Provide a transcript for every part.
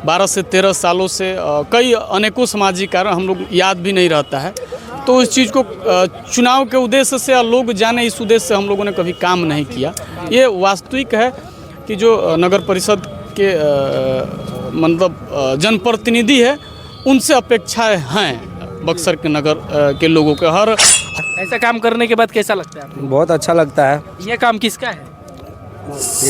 12 से 13 सालों से कई अनेकों सामाजिक कार्य हम लोग याद भी नहीं रहता है। तो इस चीज़ को चुनाव के उद्देश्य से लोग जाने, इस उद्देश्य से हम लोगों ने कभी काम नहीं किया। ये वास्तविक है कि जो नगर परिषद के मतलब जनप्रतिनिधि है, उनसे अपेक्षाएं हैं बक्सर के नगर के लोगों के। हर ऐसा काम करने के बाद कैसा लगता है आपको? बहुत अच्छा लगता है। ये काम किसका है?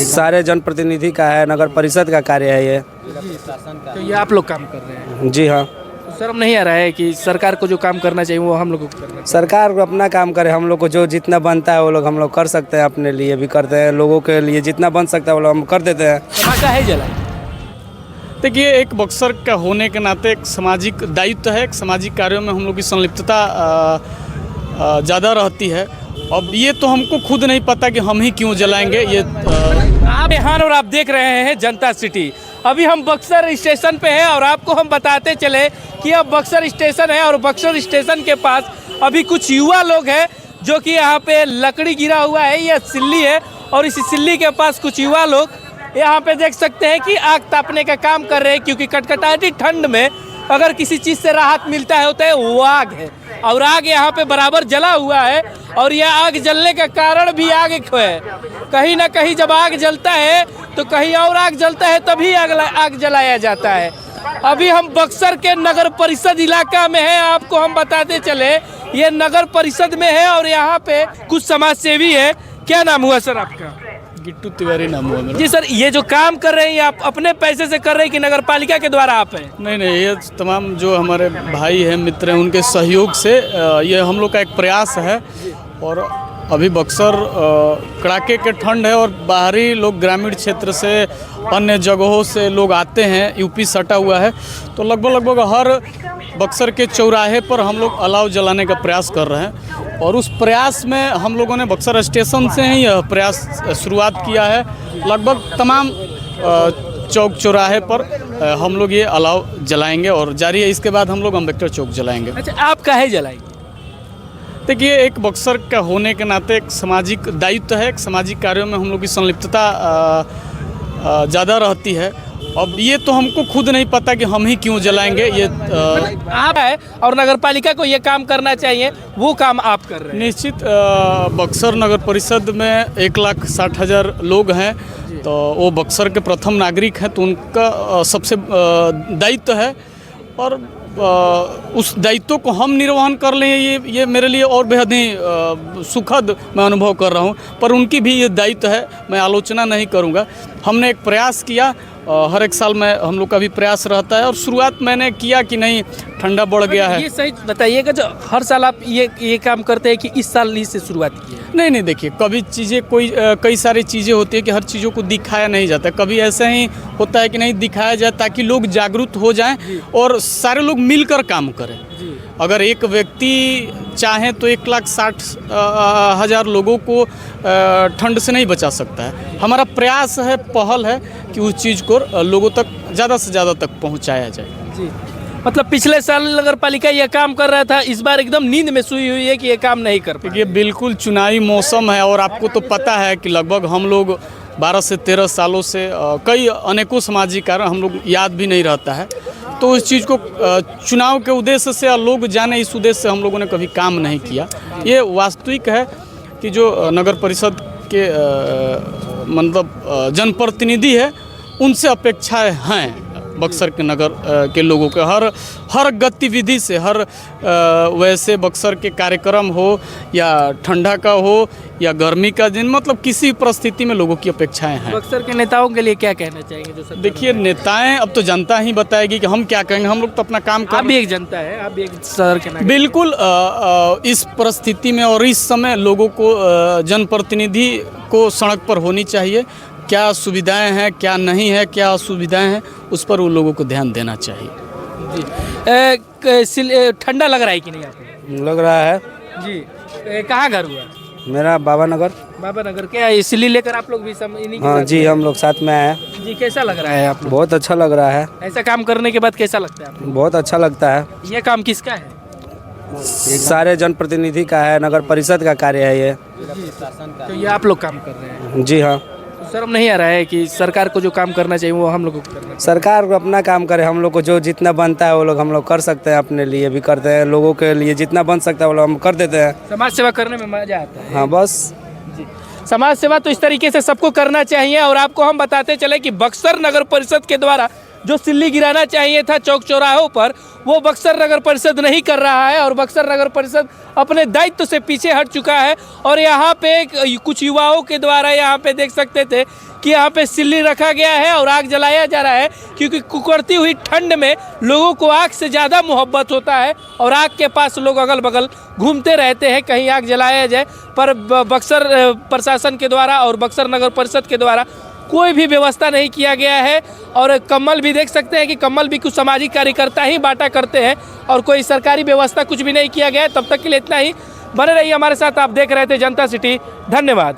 सारे जनप्रतिनिधि का है, नगर परिषद का कार्य है ये। तो ये आप लोग काम कर रहे हैं? जी हाँ। तो शर्म नहीं आ रहा है कि सरकार को जो काम करना चाहिए वो हम लोगों को करना चाहिए? सरकार को अपना काम करे, हम लोग को जो जितना बनता है वो लोग हम लोग कर सकते हैं, अपने लिए भी करते हैं, लोगों के लिए जितना बन सकता है वो लोग हम कर देते हैं। धमाका है जला? देखिए, एक बक्सर का होने के नाते एक सामाजिक दायित्व है। एक सामाजिक कार्यों में हम लोग की संलिप्तता ज़्यादा रहती है। अब ये तो हमको खुद नहीं पता कि हम ही क्यों जलाएंगे। ये आप यहाँ और आप देख रहे हैं जनता सिटी। अभी हम बक्सर स्टेशन पे हैं और आपको हम बताते चले कि अब बक्सर स्टेशन है और बक्सर स्टेशन के पास अभी कुछ युवा लोग हैं जो कि यहाँ पे लकड़ी गिरा हुआ है, यह सिल्ली है और इस सिल्ली के पास कुछ युवा लोग यहाँ पे देख सकते हैं कि आग तापने का काम कर रहे हैं, क्योंकि कटकटाती ठंड में अगर किसी चीज़ से राहत मिलता है होता है वो आग है। और आग यहाँ पे बराबर जला हुआ है और यह आग जलने का कारण भी आग है। कहीं ना कहीं जब आग जलता है तो कहीं और आग जलता है, तभी आग जलाया जाता है। अभी हम बक्सर के नगर परिषद इलाका में हैं, आपको हम बताते चले ये नगर परिषद में है और यहाँ पे कुछ समाज सेवी है। क्या नाम हुआ सर आपका? गिट्टू तिवारी नाम हुआ मेरा। जी सर, ये जो काम कर रहे हैं आप अपने पैसे से कर रहे हैं कि नगर पालिका के द्वारा आप हैं? नहीं, ये तमाम जो हमारे भाई हैं, मित्र हैं, उनके सहयोग से ये हम लोग का एक प्रयास है। और अभी बक्सर कड़ाके के ठंड है और बाहरी लोग ग्रामीण क्षेत्र से, अन्य जगहों से लोग आते हैं, यूपी सटा हुआ है। तो लगभग हर बक्सर के चौराहे पर हम लोग अलाव जलाने का प्रयास कर रहे हैं। और उस प्रयास में हम लोगों ने बक्सर स्टेशन से ही यह प्रयास शुरुआत किया है। लगभग तमाम चौक चौराहे पर हम लोग ये अलाव जलाएंगे और जारी है। इसके बाद हम लोग अम्बेडकर चौक जलाएंगे। अच्छा, आप काहे जलाएंगे? देखिए, एक बक्सर का होने के नाते एक सामाजिक दायित्व है। एक सामाजिक कार्यों में हम लोग की संलिप्तता ज़्यादा रहती है। अब ये तो हमको खुद नहीं पता कि हम ही क्यों जलाएंगे। ये आप है और नगर पालिका को ये काम करना चाहिए, वो काम आप कर रहे हैं। निश्चित बक्सर नगर परिषद में 1,60,000 लोग हैं, तो वो बक्सर के प्रथम नागरिक हैं, तो उनका सबसे दायित्व है। और उस दायित्व को हम निर्वहन कर लें, ये मेरे लिए और बेहद ही सुखद मैं अनुभव कर रहा हूँ। पर उनकी भी ये दायित्व है, मैं आलोचना नहीं करूँगा। हमने एक प्रयास किया, हर एक साल में हम लोग का भी प्रयास रहता है। और शुरुआत मैंने किया कि नहीं, ठंडा बढ़ गया है। ये सही बताइएगा, जो हर साल आप ये काम करते हैं कि इस साल ही से शुरुआत की है? नहीं, देखिए, कभी चीज़ें कई सारी चीज़ें होती है कि हर चीज़ों को दिखाया नहीं जाता। कभी ऐसा ही होता है कि नहीं दिखाया जाए ताकि लोग जागरूक हो जाएं और सारे लोग मिलकर काम करें। अगर एक व्यक्ति चाहे तो 1,60,000 लोगों को ठंड से नहीं बचा सकता है। हमारा प्रयास है, पहल है कि उस चीज़ को लोगों तक ज़्यादा से ज़्यादा तक पहुँचाया जाए। जी, मतलब पिछले साल नगर पालिका यह काम कर रहा था, इस बार एकदम नींद में सोई हुई है कि ये काम नहीं कर पाए। ये बिल्कुल चुनावी मौसम है और आपको तो पता है कि लगभग हम लोग 12 से 13 सालों से कई अनेकों सामाजिक कार्य हम लोग याद भी नहीं रहता है। तो इस चीज़ को चुनाव के उद्देश्य से लोग जाने, इस उद्देश्य से हम लोगों ने कभी काम नहीं किया। ये वास्तविक है कि जो नगर परिषद के मतलब जनप्रतिनिधि है, उनसे अपेक्षाएं हैं बक्सर के नगर के लोगों के। हर गतिविधि से, वैसे बक्सर के कार्यक्रम हो या ठंडा का हो या गर्मी का दिन, मतलब किसी परिस्थिति में लोगों की अपेक्षाएं हैं। बक्सर के नेताओं के लिए क्या कहना चाहेंगे? जो देखिए, नेताएं अब तो जनता ही बताएगी कि हम क्या कहेंगे। हम लोग तो अपना काम कर। आप भी एक जनता है, आप भी एक शहर के नागरिक। बिल्कुल, इस परिस्थिति में और इस समय लोगों को, जनप्रतिनिधि को सड़क पर होनी चाहिए। क्या सुविधाएं हैं, क्या नहीं है, क्या असुविधाएं हैं, उस पर उन लोगों को ध्यान देना चाहिए। जी, ठंडा लग रहा है कि नहीं आपको? लग रहा है जी। कहाँ घर हुआ? मेरा बाबा नगर। बाबा नगर। क्या इसलिए लेकर आप लोग भी हाँ जी, हम लोग साथ में आए। जी, कैसा लग रहा है आपको? बहुत अच्छा लग रहा है। ऐसा काम करने के बाद कैसा लगता है आपको? बहुत अच्छा लगता है। ये काम किसका है? सारे जनप्रतिनिधि का है, नगर परिषद का कार्य है ये। तो ये आप लोग काम कर रहे हैं? जी हाँ। शर्म नहीं आ रहा है कि सरकार को जो काम करना चाहिए वो हम लोगों को करना चाहिए? सरकार को अपना काम करे, हम लोग को जो जितना बनता है वो लोग हम लोग कर सकते हैं, अपने लिए भी करते हैं, लोगों के लिए जितना बन सकता है वो लोग हम कर देते हैं। समाज सेवा करने में मजा आता है। हाँ बस। जी, समाज सेवा तो इस तरीके से सबको करना चाहिए। और आपको हम बताते चले कि बक्सर नगर परिषद के द्वारा जो सिल्ली गिराना चाहिए था चौक चौराहों पर, वो बक्सर नगर परिषद नहीं कर रहा है और बक्सर नगर परिषद अपने दायित्व से पीछे हट चुका है। और यहाँ पे कुछ युवाओं के द्वारा यहाँ पे देख सकते थे कि यहाँ पे सिल्ली रखा गया है और आग जलाया जा रहा है, क्योंकि कुकड़ती हुई ठंड में लोगों को आग से ज़्यादा मोहब्बत होता है और आग के पास लोग अगल बगल घूमते रहते हैं कहीं आग जलाया जाए। पर बक्सर प्रशासन के द्वारा और बक्सर नगर परिषद के द्वारा कोई भी व्यवस्था नहीं किया गया है। और कम्बल भी देख सकते हैं कि कम्बल भी कुछ सामाजिक कार्यकर्ता ही बांटा करते हैं और कोई सरकारी व्यवस्था कुछ भी नहीं किया गया है। तब तक के लिए इतना ही। बने रहिए हमारे साथ, आप देख रहे थे जनता सिटी। धन्यवाद।